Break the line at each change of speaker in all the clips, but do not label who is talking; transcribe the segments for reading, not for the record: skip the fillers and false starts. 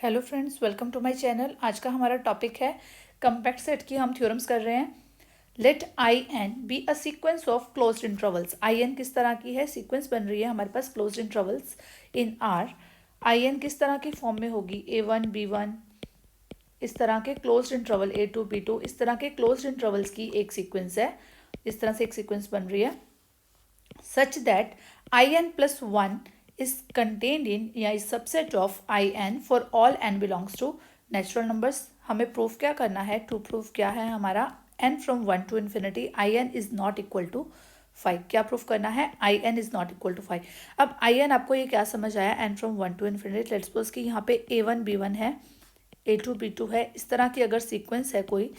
Hello friends, welcome to my channel. आज का हमारा टॉपिक है कम्पैक्ट सेट की। हम थ्योरम्स कर रहे हैं। Let I n be a sequence of closed intervals. I n किस तरह की है, सीक्वेंस बन रही है हमारे पास closed intervals in R. I n किस तरह की फॉर्म में होगी, A1 B1, इस तरह के क्लोज्ड इंटरवल A2 B2, इस तरह के क्लोज्ड इंटरवल्स की एक सीक्वेंस है। इस तरह से एक सीक्वेंस बन रही है such that in plus 1 is contained in या is subset of in for all n belongs to natural numbers। हमें प्रूफ क्या करना है, टू प्रूफ क्या है हमारा, n from 1 to infinity in is not equal to 5। क्या प्रूफ करना है, in is not equal to 5। अब in आपको ये क्या समझ आया, n from 1 to infinity। Let's suppose कि यहाँ पे A1 B1 है, A2 B2 है, इस तरह की अगर सीक्वेंस है कोई,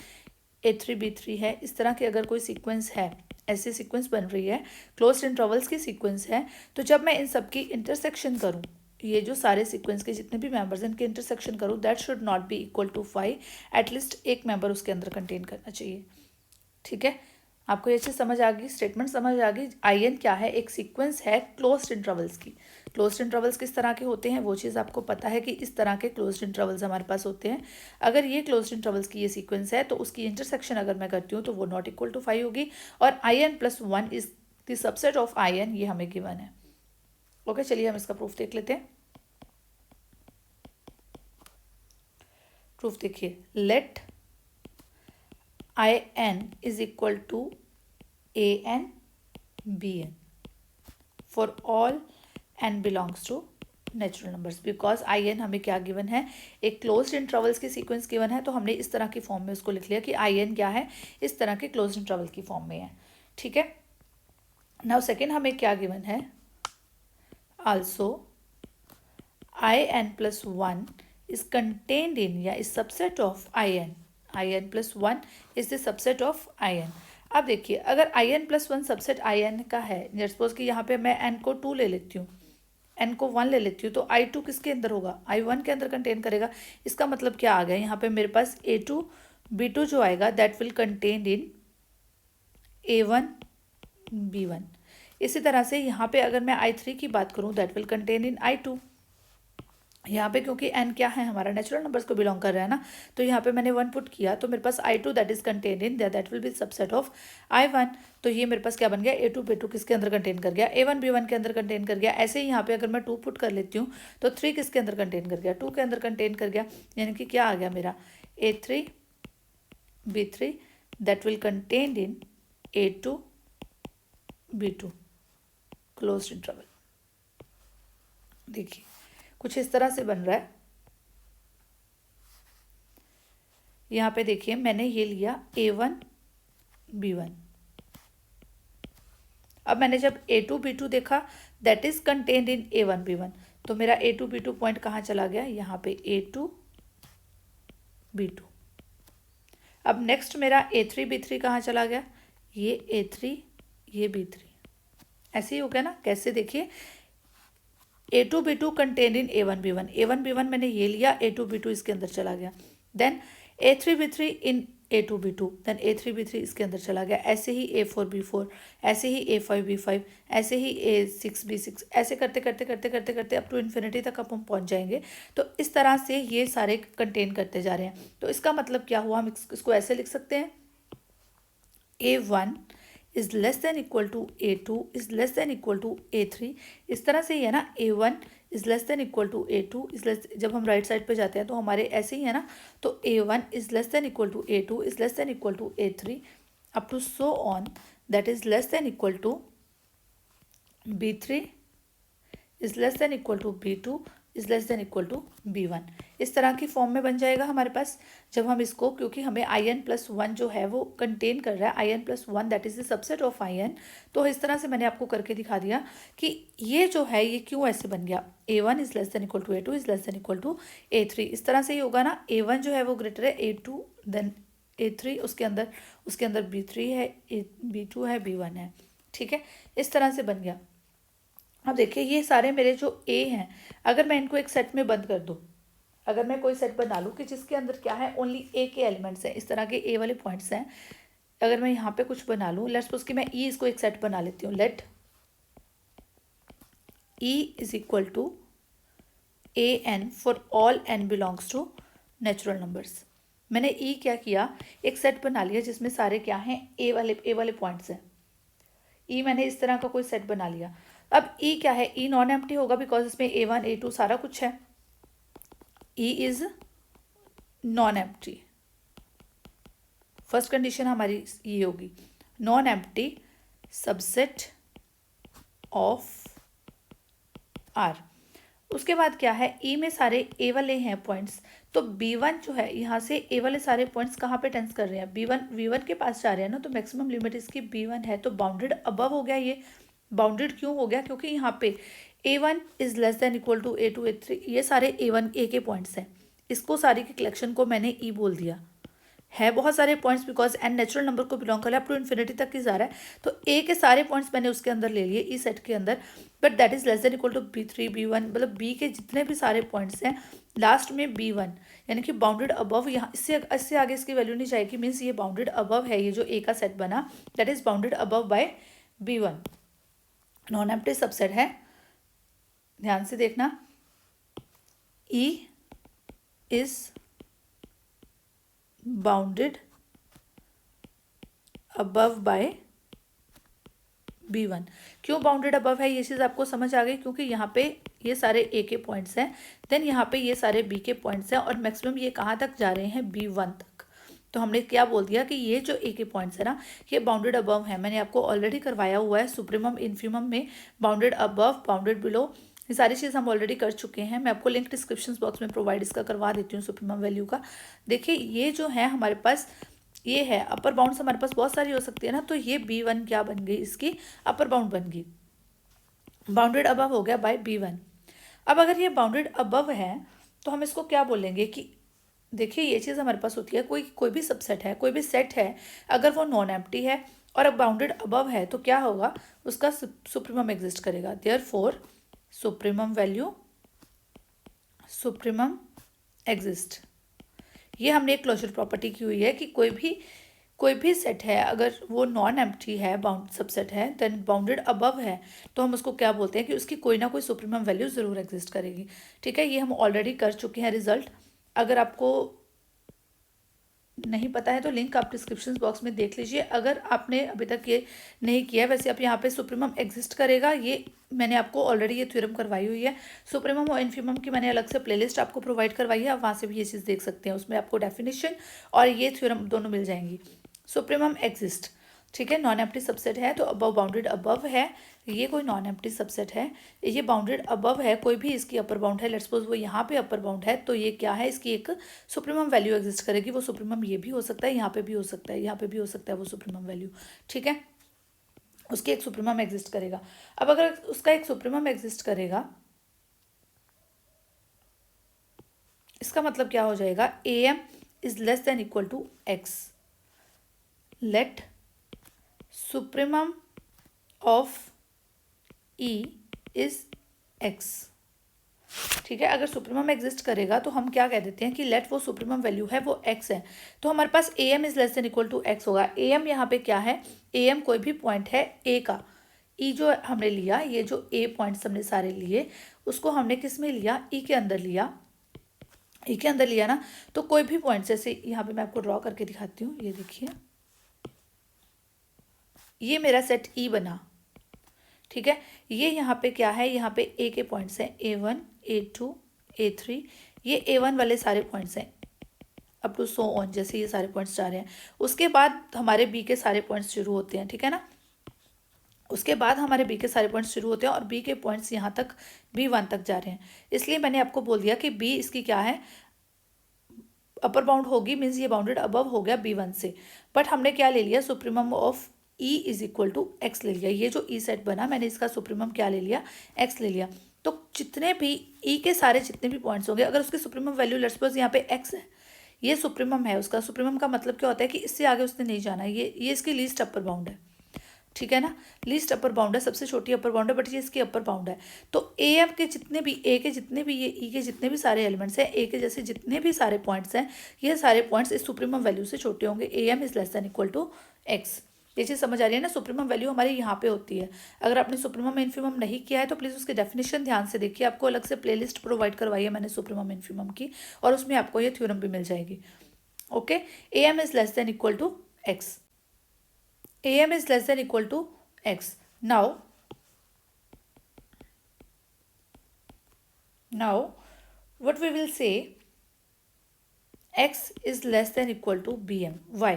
A3 B3 है, इस तरह की अगर कोई सीक्वेंस है, ऐसी सीक्वेंस बन रही है, क्लोज्ड इंटरवल्स की सीक्वेंस है, तो जब मैं इन सब की इंटरसेक्शन करूं, ये जो सारे सीक्वेंस के जितने भी मेंबर्स हैं इनके इंटरसेक्शन करूं, that should not be equal to 5। At least एक मेंबर उसके अंदर कंटेन करना चाहिए। ठीक है, आपको ये चीज़ समझ आ गई, स्टेटमेंट समझ आ गई। आई एन क्या है, एक सीक्वेंस है क्लोज्ड इंटरवल्स की। क्लोज्ड इंटरवल्स किस तरह के होते हैं वो चीज़ आपको पता है कि इस तरह के क्लोज्ड इंटरवल्स हमारे पास होते हैं। अगर ये क्लोज्ड इंटरवल्स की ये सीक्वेंस है तो उसकी इंटरसेक्शन अगर मैं करती हूँ तो वो नॉट इक्वल टू 5 होगी। और I n plus 1 is the subset of I n, ये हमें गिवन है। ओके, चलिए हम इसका प्रूफ देख लेते हैं। प्रूफ देखिए, let I n is equal to AN BN for all n belongs to natural numbers. Because I n हमें क्या गिवन है, एक क्लोज्ड इंटरवल्स की सीक्वेंस गिवन है, तो हमने इस तरह की फॉर्म में उसको लिख लिया कि आई एन क्या है, इस तरह के क्लोज्ड इंटरवल की फॉर्म में है। ठीक है, नाउ सेकेंड हमें क्या गिवन है, also in+1 is contained in या is subset of in+1 is the subset of in। अब देखिए, अगर in+1 सबसेट in का है, सपोज कि यहाँ पे मैं n को 2 ले लेती हूँ, n को 1 ले लेती हूँ, तो I2 किसके अंदर होगा, I1 के अंदर कंटेन करेगा। इसका मतलब क्या आ गया, यहाँ पे मेरे पास A2 B2 जो आएगा that will contain in A1 B1। इसी तरह से यहाँ पे अगर मैं I3 की बात करूँ that will contain in I2। यहाँ पे क्योंकि n क्या है, हमारा नेचुरल नंबर्स को बिलोंग कर रहा है ना, तो यहाँ पे मैंने 1 पुट किया तो मेरे पास I2 that is contain in that will B subset of I1। तो ये मेरे पास क्या बन गया, A2 B2 किसके अंदर कंटेन कर गया, A1 B1 के अंदर कंटेन कर गया। ऐसे ही यहाँ पे अगर मैं 2 पुट कर लेती हूँ तो 3 किसके अंदर कंटेन कर गया, 2 के अंदर कंटेन कर गया। यानी कि क्या आ गया मेरा, A3B3 that will contain in A2B2 closed interval. देखिए कुछ इस तरह से बन रहा है। यहाँ पे देखिए मैंने ये लिया A1 B1। अब मैंने जब A2 B2 देखा that is contained in A1 B1, तो मेरा A2 B2 पॉइंट कहाँ चला गया, यहाँ पे A2 B2। अब नेक्स्ट मेरा A3 B3 कहाँ चला गया, ये A3 ये B3। ऐसे ही हो गया ना, कैसे देखिए, A2 B2 contained in A1 B1 मैंने ये लिया, A2 B2 इसके अंदर चला गया। देन A3 B3 इन A2 B2, then A3 B3 इसके अंदर चला गया। ऐसे ही A4 B4, ऐसे ही A5 B5, ऐसे ही A6 B6, ऐसे करते करते करते करते करते अप टू इन्फिनिटी तक अब हम पहुंच जाएंगे। तो इस तरह से ये सारे कंटेन करते जा रहे हैं। तो इसका मतलब क्या हुआ, हम इसको ऐसे लिख सकते हैं, A1 is less than equal to A2 is less than equal to A3। इस तरह से ही है ना, A1 is less than equal to A2 is less, जब हम राइट साइड पे जाते हैं तो हमारे ऐसे ही है ना, तो A1 is less than equal to A2 is less than equal to A3 up to so on that is less than equal to B3 is less than equal to B2 is less than equal to B1। इस तरह की form में बन जाएगा हमारे पास जब हम इसको, क्योंकि हमें in+1 जो है वो कंटेन कर रहा है, in+1 that is the subset of in। तो इस तरह से मैंने आपको करके दिखा दिया कि ये जो है ये क्यों ऐसे बन गया, A1 is less than equal to A2 is less than equal to A3। इस तरह से ही होगा ना, A1 जो है वो ग्रेटर है A2 देन A3, उसके अंदर B3 है, B2 है, B1 है। ठीक है, इस तरह से बन गया। अब देखिए ये सारे मेरे जो A हैं, अगर मैं इनको एक सेट में बंद कर दूँ, अगर मैं कोई सेट बना लूँ कि जिसके अंदर क्या है, ओनली A के एलिमेंट्स हैं, इस तरह के A वाले पॉइंट्स हैं, अगर मैं यहाँ पे कुछ बना लूँ, लेट्स सपोज कि मैं E इसको एक सेट बना लेती हूँ। Let E is equal to an for all n belongs to natural numbers. मैंने ई क्या किया, एक सेट बना लिया जिसमें सारे क्या हैं, ए वाले पॉइंट्स हैं। ई मैंने इस तरह का कोई सेट बना लिया। अब ई क्या है, ई नॉन एम्प्टी होगा बिकॉज इसमें A1 A2 सारा कुछ है। E is non empty. First condition हमारी ये होगी, non empty subset of R. उसके बाद क्या है, ई में सारे ए वाले हैं पॉइंट्स, तो B1 जो है यहाँ से ए वाले सारे पॉइंट्स कहाँ पे टेंस कर रहे हैं, V1 के पास जा रहे हैं ना, तो मैक्सिमम लिमिट इसकी B1 है, तो बाउंडेड अबव हो गया। ये बाउंडेड क्यों हो गया, क्योंकि यहाँ पे A1 is less than equal to A2 A3, ये सारे A1 A के पॉइंट्स हैं। इसको सारी की कलेक्शन को मैंने ई बोल दिया। है बहुत सारे points because n natural number को बिलोंग कर रहा है, अप टू इन्फिनिटी तक की जा रहा है, तो ए के सारे पॉइंट्स मैंने उसके अंदर ले लिए ई सेट के अंदर, but that is less than equal to B3 B1, मतलब बी के जितने भी सारे पॉइंट्स हैं लास्ट में B1, यानी कि बाउंडेड अबव। यहाँ इससे आगे इसकी वैल्यू नहीं जाएगी, मीन्स ये बाउंडेड अबव है, ये जो ए का सेट बना that is bounded above by B1, non empty subset है। ध्यान से देखना, E is bounded above by B1। क्यों बाउंडेड अबव है, ये चीज़ आपको समझ आ गई, क्योंकि यहाँ पे ये सारे ए के पॉइंट्स हैं, देन यहाँ पे ये सारे बी के पॉइंट्स हैं, और मैक्सिमम ये कहाँ तक जा रहे हैं, B1 तक। तो हमने क्या बोल दिया कि ये जो ए के पॉइंट्स है ना, ये बाउंडेड अबव है। मैंने आपको ऑलरेडी करवाया हुआ है सुप्रीमम इन्फीमम में, बाउंडेड अबव, बाउंडेड बिलो, ये सारी चीज़ हम ऑलरेडी कर चुके हैं। मैं आपको लिंक डिस्क्रिप्शन बॉक्स में प्रोवाइड इसका करवा देती हूँ सुप्रीमम वैल्यू का। देखिए ये जो है हमारे पास, ये है अपर बाउंड, हमारे पास बहुत सारी हो सकती है ना, तो ये B1 क्या बन गई, इसकी अपर बाउंड बन गई, बाउंडेड अबव हो गया बाय B1। अब अगर ये बाउंडेड अबव है तो हम इसको क्या बोलेंगे कि देखिए ये चीज़ हमारे पास होती है, कोई भी सबसेट है, कोई भी सेट है, अगर वो नॉन एम्प्टी है और अब बाउंडेड अबव है तो क्या होगा, उसका सुप्रीमम एग्जिस्ट करेगा। Therefore supremum value, supremum exist. ये हमने एक क्लोजर प्रॉपर्टी की हुई है कि कोई भी सेट है अगर वो नॉन एम्प्टी है, बाउंड सबसेट है, देन बाउंडेड अबव है, तो हम उसको क्या बोलते हैं कि उसकी कोई ना कोई सुप्रीमम वैल्यू ज़रूर एग्जिस्ट करेगी। ठीक है, ये हम ऑलरेडी कर चुके हैं रिजल्ट। अगर आपको नहीं पता है तो लिंक आप डिस्क्रिप्शन बॉक्स में देख लीजिए। अगर आपने अभी तक ये नहीं किया, वैसे आप यहाँ पे सुप्रीमम एग्जिस्ट करेगा, ये मैंने आपको ऑलरेडी ये थ्योरम करवाई हुई है। सुप्रीमम और इन्फीमम की मैंने अलग से प्लेलिस्ट आपको प्रोवाइड करवाई है, आप वहाँ से भी ये चीज़ देख सकते हैं, उसमें आपको डेफिनेशन और ये थ्योरम दोनों मिल जाएंगी। सुप्रीमम एग्जिस्ट, ठीक है, नॉन एम्प्टी सबसेट है तो अबव, बाउंडेड अबव है, ये कोई नॉन एम्प्टी सबसेट है, ये बाउंडेड अबव है, कोई भी इसकी अपर बाउंड है, लेट्स सपोज वो यहाँ पे अपर बाउंड है, तो ये क्या है, इसकी एक सुप्रीमम वैल्यू एग्जिस्ट करेगी। वो सुप्रीमम ये भी हो सकता है, यहाँ पे भी हो सकता है, यहाँ पे भी हो सकता है वो सुप्रीमम वैल्यू। ठीक है, उसकी एक सुप्रीमम एग्जिस्ट करेगा। अब अगर उसका एक सुप्रीमम एग्जिस्ट करेगा, इसका मतलब क्या हो जाएगा, AM is less than equal to X, let supremum of E is X। ठीक है, अगर सुप्रीमम एग्जिस्ट करेगा तो हम क्या कह देते हैं कि लेट वो सुप्रीमम वैल्यू है वो X है, तो हमारे पास AM is less than equal to X होगा। AM यहाँ पे क्या है, AM कोई भी पॉइंट है A का, E जो हमने लिया, ये जो A पॉइंट्स हमने सारे लिए, उसको हमने किस में लिया, E के अंदर लिया, E के अंदर लिया ना, तो कोई भी पॉइंट, जैसे यहाँ पे मैं आपको ड्रॉ करके दिखाती हूँ, ये देखिए, ये मेरा सेट E बना। ठीक है, ये यहाँ पे क्या है, यहाँ पे A के पॉइंट्स हैं A1 A2 A3, ये A1 वाले सारे पॉइंट्स हैं अप टू सो ऑन, जैसे ये सारे पॉइंट्स जा रहे हैं। उसके बाद हमारे B के सारे पॉइंट्स शुरू होते हैं, ठीक है ना, उसके बाद हमारे B के सारे पॉइंट्स शुरू होते हैं और B के पॉइंट्स यहाँ तक B1 तक जा रहे हैं। इसलिए मैंने आपको बोल दिया कि B इसकी क्या है, अपर बाउंड होगी, मीन्स ये बाउंडेड अबव हो गया B1 से, बट हमने क्या ले लिया, supremum of E is equal to X ले लिया। ये जो E सेट बना, मैंने इसका सुप्रीमम क्या ले लिया, X ले लिया। तो जितने भी E के सारे जितने भी पॉइंट्स होंगे, अगर उसकी सुप्रीमम वैल्यू लेट्स सपोज यहाँ पे X है, ये सुप्रीमम है उसका। सुप्रीमम का मतलब क्या होता है कि इससे आगे उसने नहीं जाना, ये इसकी लीस्ट अपर बाउंड है। ठीक है ना, लीस्ट अपर बाउंड है, सबसे छोटी अपर बाउंड है, बट ये इसकी अपर बाउंड है। तो AM के जितने भी, A के जितने भी, ये E के जितने भी सारे एलिमेंट्स हैं, A के जैसे जितने भी सारे पॉइंट्स हैं, ये सारे पॉइंट्स इस सुप्रीमम वैल्यू से छोटे होंगे। AM is less than equal to X। ये चीज़ समझ आ रही है ना। सुप्रीमम वैल्यू हमारी यहाँ पे होती है। अगर आपने सुप्रीमम इन्फीमम नहीं किया है तो प्लीज़ उसकी डेफिनेशन ध्यान से देखिए, आपको अलग से प्लेलिस्ट प्रोवाइड करवाई है मैंने सुप्रीमम इन्फीमम की, और उसमें आपको ये थ्योरम भी मिल जाएगी। Okay, A M is less than equal to x, A M is less than equal to x. now what we will say, x is less than equal to bm। why?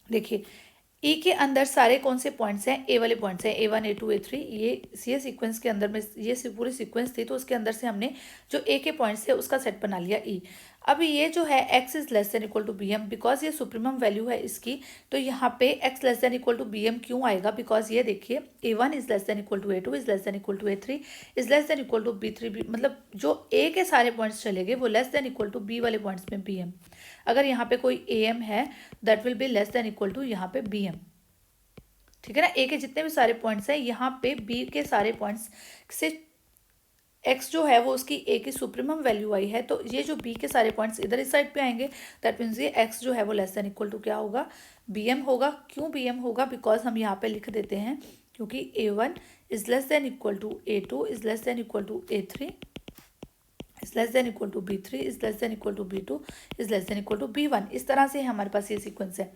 देखिए ई के अंदर सारे कौन से points हैं, ए वाले points हैं, A1 A2 A3, ये सीक्वेंस के अंदर में ये पूरी सीक्वेंस थी, तो उसके अंदर से हमने जो ए के पॉइंट्स थे उसका सेट बना लिया ई। अब ये जो है x is less than equal to b m, because ये सुप्रीमम वैल्यू है इसकी, तो यहाँ पे x less than equal to b m क्यों आएगा, बिकॉज ये देखिए A1 is less than equal to A2 is less than equal to A3 is less than equal to B3, मतलब जो a के सारे पॉइंट्स चले गए वो less than equal to b वाले पॉइंट्स में bm। अगर यहाँ पे कोई am है that will be less than equal to यहाँ पे bm, ठीक है ना। ए के जितने भी सारे पॉइंट्स हैं यहाँ पे बी के सारे पॉइंट्स से एक्स जो है वो उसकी ए की सुप्रीमम वैल्यू आई है, तो ये जो बी के सारे पॉइंट्स इधर इस साइड पे आएंगे, दैट मीन्स ये एक्स जो है वो लेस देन इक्वल टू क्या होगा, बी एम होगा। क्यों बी एम होगा, बिकॉज हम यहाँ पे लिख देते हैं क्योंकि A1 is less than equal to A2 is less than equal to A3 is less than equal to B3 is less than equal to B2 is less than equal to B1। इस तरह से हमारे पास ये sequence है,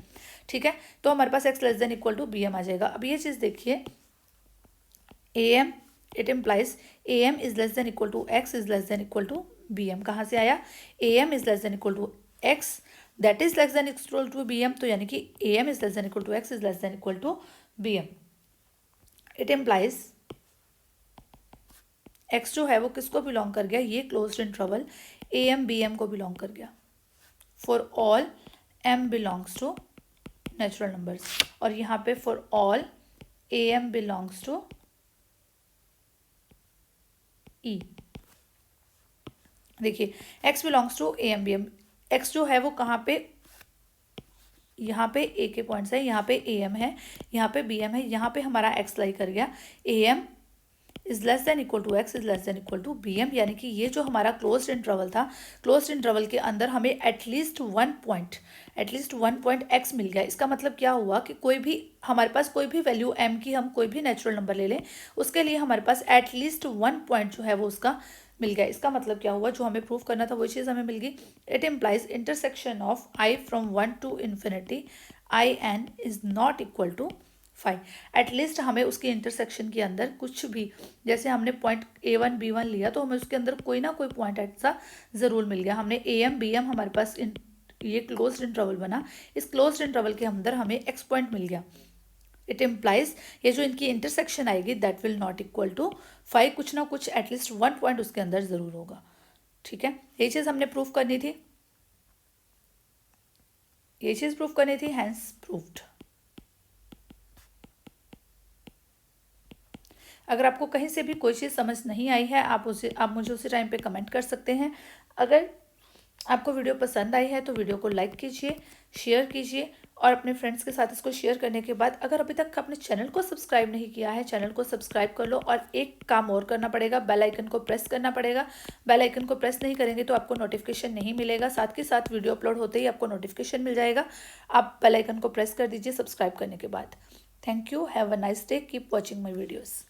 ठीक है। तो हमारे पास x less than equal to BM आ जाएगा। अब ये चीज़ देखिए, AM it implies AM is less than equal to x is less than equal to BM। कहाँ से आया, AM is less than equal to x that is less than equal to BM, तो यानी कि AM is less than equal to x is less than equal to BM। It implies x जो है वो किसको बिलोंग कर गया, ये क्लोज्ड इंटरवल AM BM को बिलोंग कर गया। For all m belongs to natural numbers, और यहाँ पे for all AM belongs to E। देखिए x belongs to AM BM, x जो है वो कहाँ पे, यहाँ पे a के पॉइंट्स है, यहाँ पे AM है, यहाँ पे BM है, यहाँ पे हमारा x लाई कर गया। AM is less than equal to x is less than equal to b m, यानी कि ये जो हमारा क्लोज्ड इंटरवल था, क्लोज्ड इंटरवल के अंदर हमें एटलीस्ट वन पॉइंट एक्स मिल गया। इसका मतलब क्या हुआ कि कोई भी हमारे पास कोई भी वैल्यू एम की, हम कोई भी नेचुरल नंबर ले लें, उसके लिए हमारे पास एटलीस्ट वन पॉइंट जो है वो उसका मिल गया। इसका मतलब क्या हुआ, जो हमें प्रूव करना था वही चीज़ हमें मिल गई। It implies intersection of I from 1 to infinity I n is not equal to 5। At least हमें उसके इंटरसेक्शन के अंदर कुछ भी, जैसे हमने पॉइंट A1 B1 लिया तो हमें उसके अंदर कोई ना कोई पॉइंट ऐसा ज़रूर मिल गया। हमने AM BM हमारे पास ये क्लोज्ड इंटरवल बना, इस क्लोज्ड इंटरवल के अंदर हमें x पॉइंट मिल गया। इट इम्प्लाइज ये जो इनकी इंटरसेक्शन आएगी that will not equal to 5, कुछ ना कुछ एटलीस्ट वन पॉइंट उसके अंदर ज़रूर होगा, ठीक है। ये चीज़ हमने प्रूफ करनी थी, ये चीज़ प्रूफ करनी थी, हैंस प्रूव्ड। अगर आपको कहीं से भी कोई चीज़ समझ नहीं आई है, आप मुझे उसी टाइम पे कमेंट कर सकते हैं। अगर आपको वीडियो पसंद आई है तो वीडियो को लाइक कीजिए, शेयर कीजिए, और अपने फ्रेंड्स के साथ इसको शेयर करने के बाद अगर अभी तक अपने चैनल को सब्सक्राइब नहीं किया है, चैनल को सब्सक्राइब कर लो। और एक काम और करना पड़ेगा, बेल आइकन को प्रेस करना पड़ेगा। बेल आइकन को प्रेस नहीं करेंगे तो आपको नोटिफिकेशन नहीं मिलेगा, साथ के साथ वीडियो अपलोड होते ही आपको नोटिफिकेशन मिल जाएगा। आप बेल आइकन को प्रेस कर दीजिए सब्सक्राइब करने के बाद। Thank you, have a nice day, keep watching my videos.